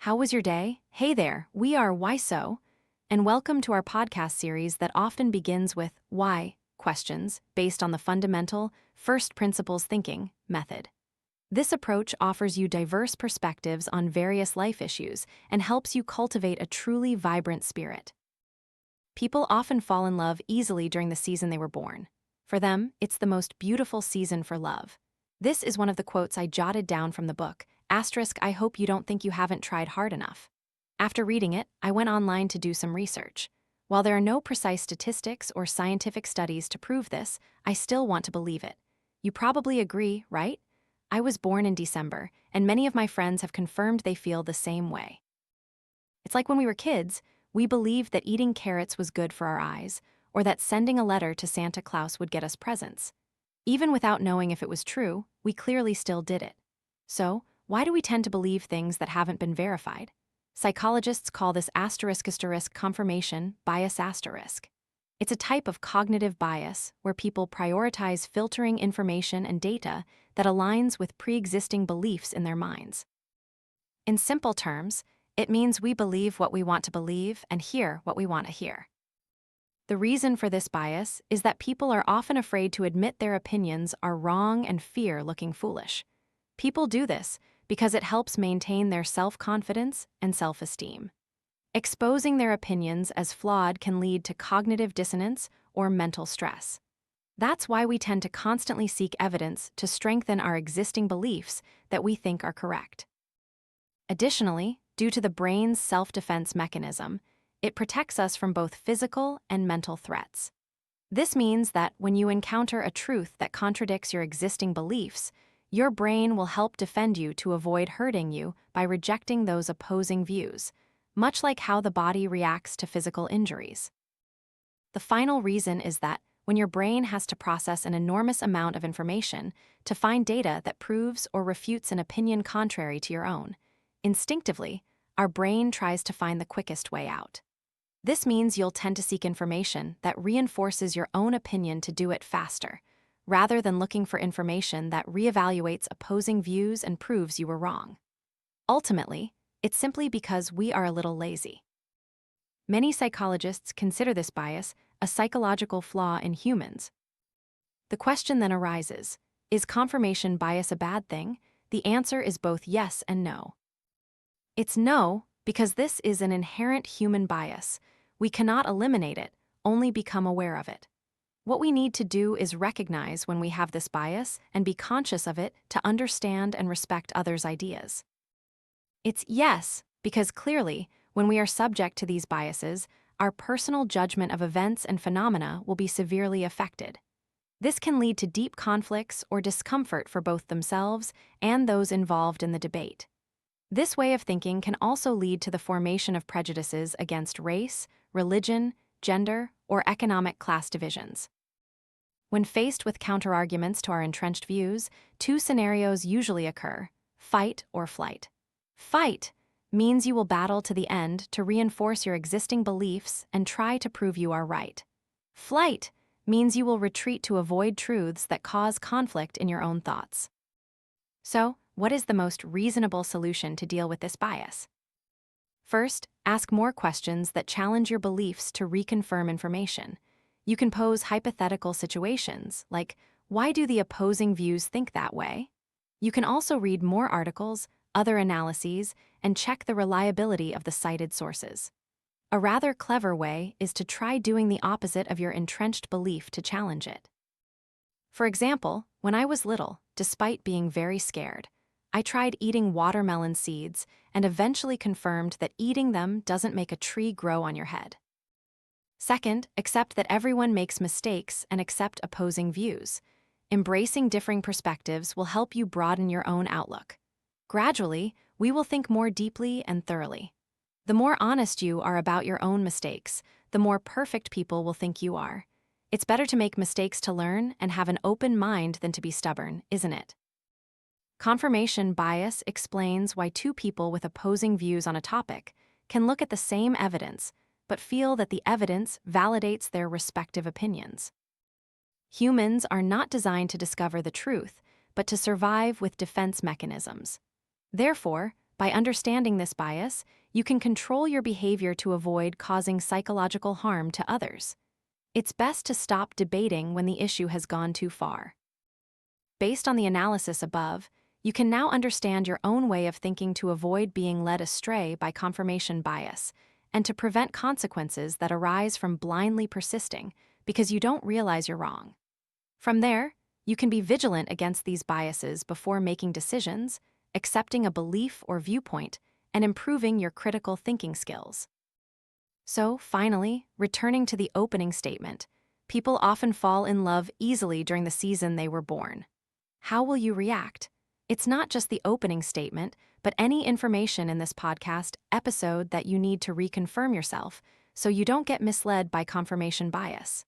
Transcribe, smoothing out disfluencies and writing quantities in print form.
How was your day? Hey there, we are Why So, and welcome to our podcast series that often begins with why questions based on the fundamental first principles thinking method. This approach offers you diverse perspectives on various life issues and helps you cultivate a truly vibrant spirit. People often fall in love easily during the season they were born. For them, it's the most beautiful season for love. This is one of the quotes I jotted down from the book, I hope you don't think you haven't tried hard enough. After reading it, I went online to do some research. While there are no precise statistics or scientific studies to prove this, I still want to believe it. You probably agree, right? I was born in December, and many of my friends have confirmed they feel the same way. It's like when we were kids, we believed that eating carrots was good for our eyes, or that sending a letter to Santa Claus would get us presents. Even without knowing if it was true, we clearly still did it. So, why do we tend to believe things that haven't been verified? Psychologists call this confirmation bias asterisk. It's a type of cognitive bias where people prioritize filtering information and data that aligns with pre-existing beliefs in their minds. In simple terms, it means we believe what we want to believe and hear what we want to hear. The reason for this bias is that people are often afraid to admit their opinions are wrong and fear looking foolish. People do this because it helps maintain their self-confidence and self-esteem. Exposing their opinions as flawed can lead to cognitive dissonance or mental stress. That's why we tend to constantly seek evidence to strengthen our existing beliefs that we think are correct. Additionally, due to the brain's self-defense mechanism, it protects us from both physical and mental threats. This means that when you encounter a truth that contradicts your existing beliefs, your brain will help defend you to avoid hurting you by rejecting those opposing views, much like how the body reacts to physical injuries. The final reason is that when your brain has to process an enormous amount of information to find data that proves or refutes an opinion contrary to your own, instinctively, our brain tries to find the quickest way out. This means you'll tend to seek information that reinforces your own opinion to do it faster, rather than looking for information that reevaluates opposing views and proves you were wrong. Ultimately, it's simply because we are a little lazy. Many psychologists consider this bias a psychological flaw in humans. The question then arises, is confirmation bias a bad thing? The answer is both yes and no. It's no, because this is an inherent human bias. We cannot eliminate it, only become aware of it. What we need to do is recognize when we have this bias and be conscious of it to understand and respect others' ideas. It's yes, because clearly, when we are subject to these biases, our personal judgment of events and phenomena will be severely affected. This can lead to deep conflicts or discomfort for both themselves and those involved in the debate. This way of thinking can also lead to the formation of prejudices against race, religion, gender, or economic class divisions. When faced with counterarguments to our entrenched views, two scenarios usually occur: fight or flight. Fight means you will battle to the end to reinforce your existing beliefs and try to prove you are right. Flight means you will retreat to avoid truths that cause conflict in your own thoughts. So, what is the most reasonable solution to deal with this bias? First, ask more questions that challenge your beliefs to reconfirm information. You can pose hypothetical situations, like, why do the opposing views think that way? You can also read more articles, other analyses, and check the reliability of the cited sources. A rather clever way is to try doing the opposite of your entrenched belief to challenge it. For example, when I was little, despite being very scared, I tried eating watermelon seeds and eventually confirmed that eating them doesn't make a tree grow on your head. Second, accept that everyone makes mistakes and accept opposing views. Embracing differing perspectives will help you broaden your own outlook. Gradually, we will think more deeply and thoroughly. The more honest you are about your own mistakes, the more perfect people will think you are. It's better to make mistakes to learn and have an open mind than to be stubborn, isn't it? Confirmation bias explains why two people with opposing views on a topic can look at the same evidence, but feel that the evidence validates their respective opinions. Humans are not designed to discover the truth, but to survive with defense mechanisms. Therefore, By understanding this bias, you can control your behavior to avoid causing psychological harm to others. It's best to stop debating when the issue has gone too far. Based on the analysis above, you can now understand your own way of thinking to avoid being led astray by confirmation bias and to prevent consequences that arise from blindly persisting because you don't realize you're wrong. From there, you can be vigilant against these biases before making decisions, accepting a belief or viewpoint, and improving your critical thinking skills. So, finally, returning to the opening statement, people often fall in love easily during the season they were born. How will you react? It's not just the opening statement, but any information in this podcast episode that you need to reconfirm yourself so you don't get misled by confirmation bias.